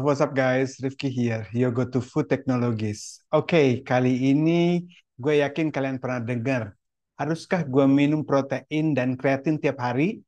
What's up guys? Rifki here, your go-to food technologies. Oke, kali ini gue yakin kalian pernah dengar. Haruskah gue minum protein dan kreatin tiap hari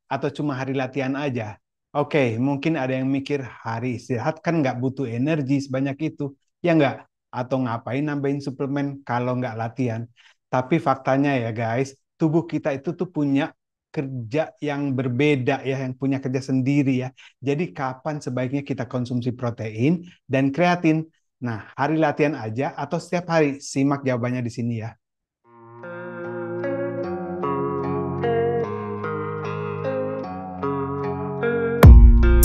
atau cuma hari latihan aja? Oke, mungkin ada yang mikir hari istirahat kan nggak butuh energi sebanyak itu. Ya nggak? Atau ngapain nambahin suplemen kalau nggak latihan? Tapi faktanya ya guys, tubuh kita itu tuh punya kerja yang berbeda ya, yang punya kerja sendiri ya. Jadi kapan sebaiknya kita konsumsi protein dan kreatin? Nah, hari latihan aja atau setiap hari? Simak jawabannya di sini ya.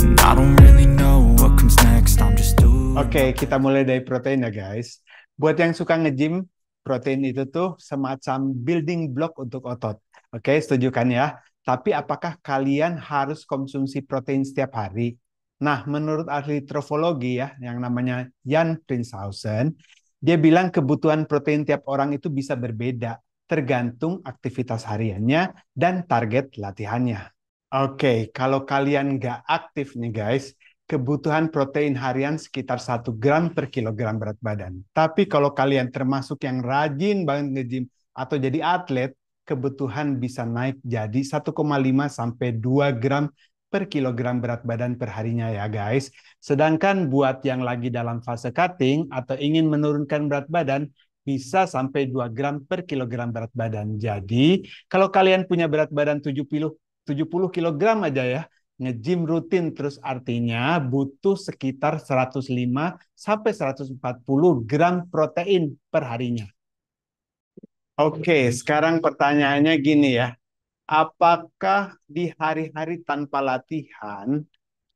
And I don't really know what comes next. I'm just doing. Oke, kita mulai dari protein ya guys. Buat yang suka nge-gym, protein itu tuh semacam building block untuk otot. Oke, setuju kan ya? Tapi apakah kalian harus konsumsi protein setiap hari? Nah, menurut ahli trofologi ya, yang namanya Jan Prinshausen, dia bilang kebutuhan protein tiap orang itu bisa berbeda, tergantung aktivitas hariannya dan target latihannya. Oke, kalau kalian nggak aktif nih guys, kebutuhan protein harian sekitar 1 gram per kilogram berat badan. Tapi kalau kalian termasuk yang rajin banget nge-gym atau jadi atlet, kebutuhan bisa naik jadi 1,5 sampai 2 gram per kilogram berat badan per harinya ya guys. Sedangkan buat yang lagi dalam fase cutting atau ingin menurunkan berat badan, bisa sampai 2 gram per kilogram berat badan. Jadi, kalau kalian punya berat badan 70 kilogram aja ya, nge-gym rutin terus artinya butuh sekitar 105 sampai 140 gram protein per harinya. Oke, sekarang pertanyaannya gini ya. Apakah di hari-hari tanpa latihan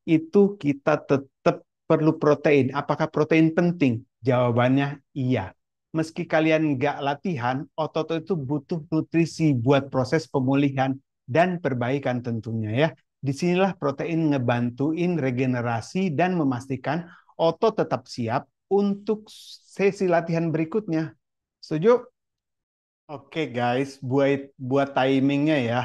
itu kita tetap perlu protein? Apakah protein penting? Jawabannya iya. Meski kalian nggak latihan, otot itu butuh nutrisi buat proses pemulihan dan perbaikan tentunya ya. Disinilah protein ngebantuin regenerasi dan memastikan otot tetap siap untuk sesi latihan berikutnya. Setuju? Oke guys, buat timingnya ya,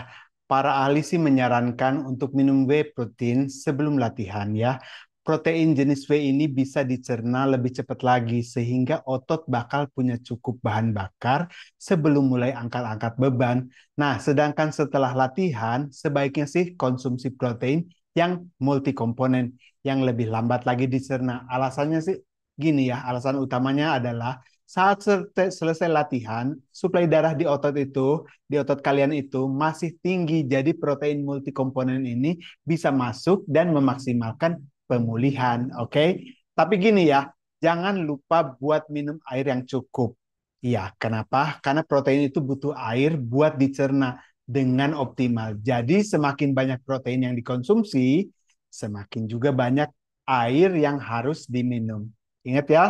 para ahli sih menyarankan untuk minum whey protein sebelum latihan ya. Protein jenis whey ini bisa dicerna lebih cepat lagi sehingga otot bakal punya cukup bahan bakar sebelum mulai angkat-angkat beban. Nah, sedangkan setelah latihan sebaiknya sih konsumsi protein yang multikomponen yang lebih lambat lagi dicerna. Alasannya sih gini ya, alasan utamanya adalah saat selesai latihan, suplai darah di otot kalian itu masih tinggi. Jadi protein multikomponen ini bisa masuk dan memaksimalkan pemulihan. Oke, tapi gini ya, jangan lupa buat minum air yang cukup. Iya, kenapa? Karena protein itu butuh air buat dicerna dengan optimal. Jadi semakin banyak protein yang dikonsumsi, semakin juga banyak air yang harus diminum. Ingat ya.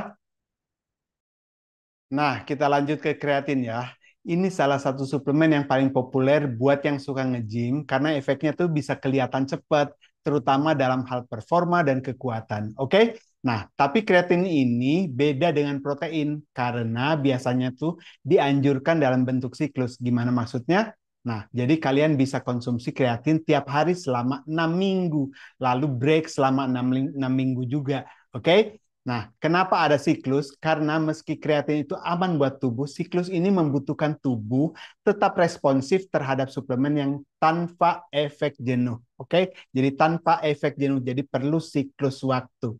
Nah, kita lanjut ke kreatin ya. Ini salah satu suplemen yang paling populer buat yang suka nge-gym karena efeknya tuh bisa kelihatan cepat, terutama dalam hal performa dan kekuatan. Oke? Nah, tapi kreatin ini beda dengan protein karena biasanya tuh dianjurkan dalam bentuk siklus. Gimana maksudnya? Nah, jadi kalian bisa konsumsi kreatin tiap hari selama 6 minggu, lalu break selama 6 minggu juga. Oke? Nah, kenapa ada siklus? Karena meski kreatin itu aman buat tubuh, siklus ini membutuhkan tubuh tetap responsif terhadap suplemen yang tanpa efek jenuh. Oke, jadi tanpa efek jenuh, jadi perlu siklus waktu.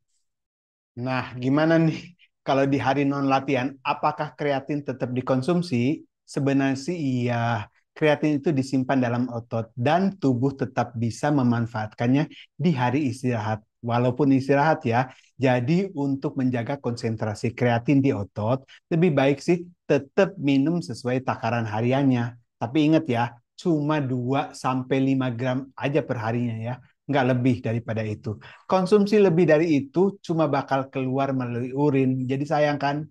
Nah, gimana nih kalau di hari non latihan, apakah kreatin tetap dikonsumsi? Sebenarnya sih iya, kreatin itu disimpan dalam otot dan tubuh tetap bisa memanfaatkannya di hari istirahat. Walaupun istirahat ya, jadi untuk menjaga konsentrasi kreatin di otot, lebih baik sih tetap minum sesuai takaran hariannya. Tapi ingat ya, cuma 2 sampai 5 gram aja per harinya ya, nggak lebih daripada itu. Konsumsi lebih dari itu cuma bakal keluar melalui urin. Jadi sayang kan?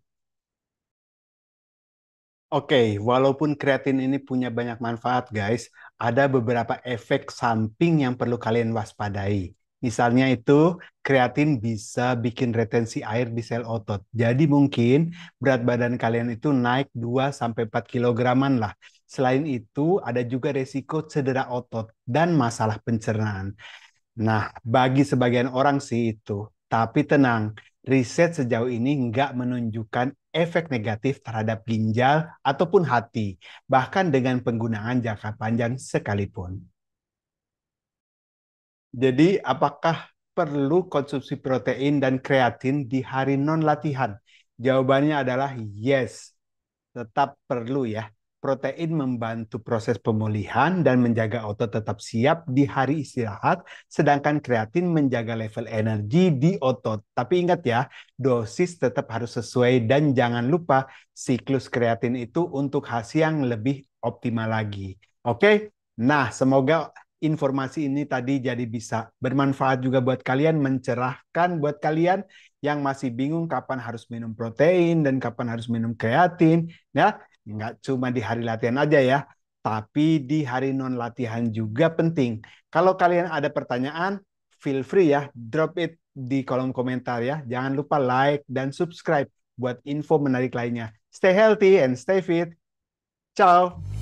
Oke, walaupun kreatin ini punya banyak manfaat, guys, ada beberapa efek samping yang perlu kalian waspadai. Misalnya itu, kreatin bisa bikin retensi air di sel otot. Jadi mungkin berat badan kalian itu naik 2 sampai 4 kilograman lah. Selain itu, ada juga resiko cedera otot dan masalah pencernaan. Nah, bagi sebagian orang sih itu. Tapi tenang, riset sejauh ini nggak menunjukkan efek negatif terhadap ginjal ataupun hati, bahkan dengan penggunaan jangka panjang sekalipun. Jadi, apakah perlu konsumsi protein dan kreatin di hari non-latihan? Jawabannya adalah yes, tetap perlu ya. Protein membantu proses pemulihan dan menjaga otot tetap siap di hari istirahat, sedangkan kreatin menjaga level energi di otot. Tapi ingat ya, dosis tetap harus sesuai dan jangan lupa siklus kreatin itu untuk hasil yang lebih optimal lagi. Oke? Nah, semoga informasi ini tadi jadi bisa bermanfaat juga buat kalian, mencerahkan buat kalian yang masih bingung kapan harus minum protein dan kapan harus minum kreatin. Ya, nggak cuma di hari latihan aja ya, tapi di hari non latihan juga penting. Kalau kalian ada pertanyaan, feel free ya, drop it di kolom komentar ya. Jangan lupa like dan subscribe buat info menarik lainnya. Stay healthy and stay fit. Ciao.